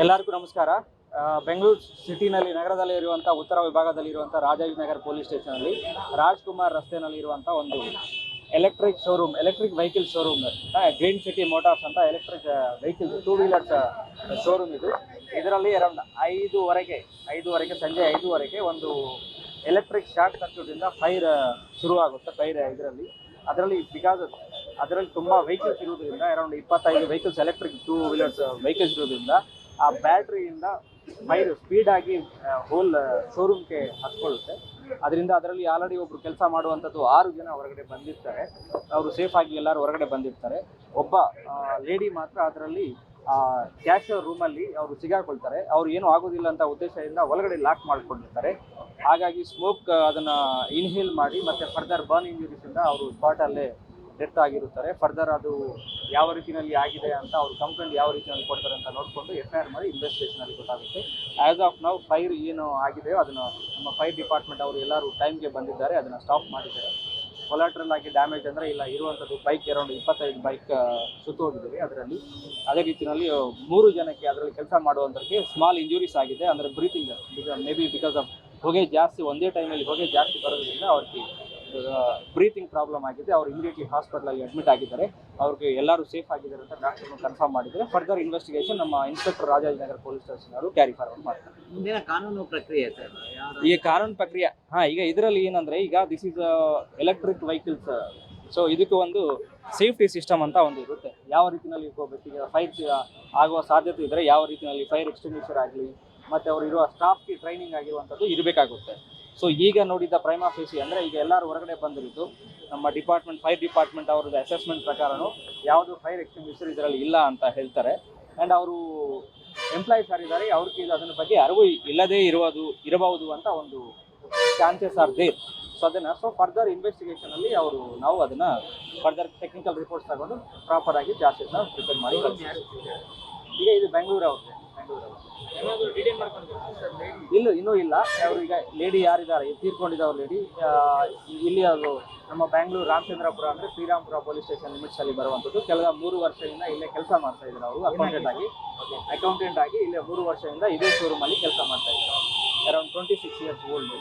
ಎಲ್ಲರಿಗೂ ನಮಸ್ಕಾರ. ಬೆಂಗಳೂರು ಸಿಟಿನಲ್ಲಿ ನಗರದಲ್ಲಿ ಇರುವಂಥ ಉತ್ತರ ವಿಭಾಗದಲ್ಲಿರುವಂಥ ರಾಜಾಜಿನಗರ ಪೊಲೀಸ್ ಸ್ಟೇಷನಲ್ಲಿ ರಾಜ್ಕುಮಾರ್ ರಸ್ತೆಯಲ್ಲಿ ಇರುವಂಥ ಒಂದು electric vehicle showroom green city motors ಅಂತ ಎಲೆಕ್ಟ್ರಿಕ್ ವೆಹಿಕಲ್ 2 ವೀಲರ್ಸ್ ಶೋರೂಮ್ ಇದು. ಇದರಲ್ಲಿ ಅರೌಂಡ್ 5:30 ಸಂಜೆ 5:30 ಒಂದು ಎಲೆಕ್ಟ್ರಿಕ್ ಶಾರ್ಟ್ ಸರ್ಕ್ಯೂಟಿಂದ ಫೈರ್ ಶುರುವಾಗುತ್ತೆ. ಫೈರ್ ಅದರಲ್ಲಿ ಅದರಲ್ಲಿ ತುಂಬ ವೆಹಿಕಲ್ಸ್ ಇರೋದ್ರಿಂದ around 25 vehicles electric 2 wheelers vehicles ಇರೋದ್ರಿಂದ ಆ ಬ್ಯಾಟ್ರಿಯಿಂದ ಫೈರ್ ಸ್ಪೀಡಾಗಿ ಹೋಲ್ ಶೋರೂಮ್ಗೆ ಹತ್ಕೊಳ್ಳುತ್ತೆ. ಅದರಲ್ಲಿ ಆಲ್ರೆಡಿ ಒಬ್ಬರು ಕೆಲಸ ಮಾಡುವಂಥದ್ದು 6 ಜನ ಹೊರಗಡೆ ಬಂದಿರ್ತಾರೆ. ಅವರು ಸೇಫಾಗಿ ಎಲ್ಲರೂ ಹೊರಗಡೆ ಬಂದಿರ್ತಾರೆ. ಒಬ್ಬ ಲೇಡಿ ಮಾತ್ರ ಅದರಲ್ಲಿ ಕ್ಯಾಶಿಯರ್ ರೂಮಲ್ಲಿ ಅವರು ಸಿಗಾಕೊಳ್ತಾರೆ. ಅವ್ರು ಏನೂ ಆಗೋದಿಲ್ಲ ಅಂತ ಉದ್ದೇಶದಿಂದ ಒಳಗಡೆ ಲಾಕ್ ಮಾಡ್ಕೊಂಡಿರ್ತಾರೆ. ಹಾಗಾಗಿ ಸ್ಮೋಕ್ ಅದನ್ನು ಇನ್ಹೇಲ್ ಮಾಡಿ ಮತ್ತು ಫರ್ದರ್ ಬರ್ನ್ ಇಂಜುರೀಸಿಂದ ಅವರು ಸ್ಪಾಟಲ್ಲೇ ಡೆತ್ ಆಗಿರುತ್ತಾರೆ. ಫರ್ದರ್ ಅದು ಯಾವ ರೀತಿಯಲ್ಲಿ ಆಗಿದೆ ಅಂತ ಅವರು ಕಂಪ್ಲೇಂಟ್ ಯಾವ ರೀತಿಯಲ್ಲಿ ಕೊಡ್ತಾರೆ ಅಂತ ನೋಡಿಕೊಂಡು FIR ಮಾಡಿ ಇನ್ವೆಸ್ಟಿಗೇಷನಲ್ಲಿ ಗೊತ್ತಾಗುತ್ತೆ. ಆ್ಯಸ್ ಆಫ್ ನಾವು ಫೈರ್ ಏನು ಆಗಿದೆಯೋ ಅದನ್ನು ನಮ್ಮ ಫೈರ್ ಡಿಪಾರ್ಟ್ಮೆಂಟ್ ಅವರು ಎಲ್ಲರೂ ಟೈಮ್ಗೆ ಬಂದಿದ್ದಾರೆ, ಅದನ್ನು ಸ್ಟಾಪ್ ಮಾಡಿದ್ದಾರೆ. ಕೊಲಾಟ್ರಲ್ ಆಗಿ ಡ್ಯಾಮೇಜ್ ಅಂದರೆ ಇಲ್ಲ ಇರುವಂಥದ್ದು ಬೈಕ್ ಅರೌಂಡ್ 25 ಬೈಕ್ ಸುತ್ತು ಹೋಗಿದ್ದೀವಿ. ಅದರಲ್ಲಿ ಅದೇ ರೀತಿಯಲ್ಲಿ 3 ಜನಕ್ಕೆ ಅದರಲ್ಲಿ ಕೆಲಸ ಮಾಡುವಂಥಕ್ಕೆ ಸ್ಮಾಲ್ ಇಂಜುರೀಸ್ ಆಗಿದೆ. ಅಂದರೆ ಬ್ರೀತಿಂಗ್ ಬಿಕಾಸ್ ಆಫ್ ಹೊಗೆ ಜಾಸ್ತಿ ಒಂದೇ ಟೈಮಲ್ಲಿ ಹೊಗೆ ಜಾಸ್ತಿ ಬರೋದ್ರಿಂದ ಅವ್ರಿಗೆ ಬ್ರೀತಿಂಗ್ ಪ್ರಾಬ್ಲಮ್ ಆಗಿದೆ. ಅವರು ಇಮಿಡಿಯೇಟ್ಲಿ ಹಾಸ್ಪಿಟಲಲ್ಲಿ ಅಡ್ಮಿಟ್ ಆಗಿದ್ದಾರೆ. ಅವ್ರಿಗೆ ಎಲ್ಲರೂ ಸೇಫ್ ಆಗಿದ್ದಾರೆ ಅಂತ ಡಾಕ್ಟರ್ನು ಕನ್ಫರ್ಮ್ ಮಾಡಿದ್ದಾರೆ. ಫರ್ದರ್ ಇನ್ವೆಸ್ಟಿಗೇಷನ್ ನಮ್ಮ ಇನ್ಸ್ಪೆಕ್ಟರ್ ರಾಜಾಜಿನಗರ ಪೊಲೀಸ್ ಸ್ಟೇಷನ್ ಅವರು ಕ್ಯಾರಿ ಫಾರ್ವರ್ಡ್ ಮಾಡ್ತಾರೆ. ಮುಂದಿನ ಕಾನೂನು ಪ್ರಕ್ರಿಯೆ ಸರ್, ಈ ಕಾನೂನು ಪ್ರಕ್ರಿಯೆ ಈಗ ಇದರಲ್ಲಿ ಏನಂದರೆ ಈಗ this is electric vehicles. So ಇದಕ್ಕೆ ಒಂದು ಸೇಫ್ಟಿ ಸಿಸ್ಟಮ್ ಅಂತ ಒಂದು ಇರುತ್ತೆ. ಯಾವ ರೀತಿಯಲ್ಲಿ ಇಟ್ಕೋಬೇಕು, ಈಗ ಫೈರ್ ಆಗುವ ಸಾಧ್ಯತೆ ಇದ್ದರೆ ಯಾವ ರೀತಿಯಲ್ಲಿ ಫೈರ್ ಎಕ್ಸ್ಟಿಂಗ್ವಿಷರ್ ಆಗಲಿ ಮತ್ತು ಅವರು ಇರುವ ಸ್ಟಾಫ್ಗೆ ಟ್ರೈನಿಂಗ್ ಆಗಿರುವಂಥದ್ದು ಇರಬೇಕಾಗುತ್ತೆ. ಸೊ ಈಗ ನೋಡಿದ ಪ್ರೈಮಾ ಫೇಸಿ ಅಂದರೆ ಈಗ ಎಲ್ಲರೂ ಹೊರಗಡೆ ಬಂದಿರೋದು ನಮ್ಮ ಫೈರ್ ಡಿಪಾರ್ಟ್ಮೆಂಟ್ ಅವ್ರದ್ದು ಅಸೆಸ್ಮೆಂಟ್ ಪ್ರಕಾರನೂ ಯಾವುದು ಫೈರ್ ಎಕ್ಸ್ಟಿಂಗ್ವಿಷರ್ ಇದರಲ್ಲಿ ಇಲ್ಲ ಅಂತ ಹೇಳ್ತಾರೆ. ಆ್ಯಂಡ್ ಅವರು ಎಂಪ್ಲಾಯೀಸ್ ಯಾರಿದ್ದಾರೆ ಅವ್ರಿಗೆ ಅದರ ಬಗ್ಗೆ ಅರಿವು ಇಲ್ಲದೇ ಇರಬಹುದು ಅಂತ ಒಂದು chances are there. So further ಇನ್ವೆಸ್ಟಿಗೇಷನಲ್ಲಿ ನಾವು ಅದನ್ನು ಫರ್ದರ್ ಟೆಕ್ನಿಕಲ್ ರಿಪೋರ್ಟ್ಸ್ ತಗೊಂಡು ಪ್ರಾಪರಾಗಿ ಚಾರ್ಜಸ್ನ ಪ್ರಿಪೇರ್ ಮಾಡಿ ಈಗ ಇದು ಬೆಂಗಳೂರು ಇನ್ನೂ ಇಲ್ಲ. ಅವರು ಈಗ ಲೇಡಿ ಯಾರಿದ್ದಾರೆ ತೀರ್ಕೊಂಡಿದ್ದವ್ರು ಲೇಡಿ ಇಲ್ಲಿ ಅದು ನಮ್ಮ ಬೆಂಗಳೂರು ರಾಮಚಂದ್ರಪುರ ಅಂದರೆ ಶ್ರೀರಾಮಪುರ ಪೊಲೀಸ್ ಸ್ಟೇಷನ್ ಲಿಮಿಟ್ಸಲ್ಲಿ ಬರುವಂಥದ್ದು. ಕೆಲ 3 ವರ್ಷದಿಂದ ಇಲ್ಲೇ ಕೆಲಸ ಮಾಡ್ತಾ ಇದ್ದಾರೆ. ಅವರು ಅಕೌಂಟೆಂಟ್ ಆಗಿ ಇಲ್ಲೇ 3 ವರ್ಷದಿಂದ ಇದೇ ಶೋರೂಮಲ್ಲಿ ಕೆಲಸ ಮಾಡ್ತಾ ಇದ್ದಾರೆ. Around 26 years old.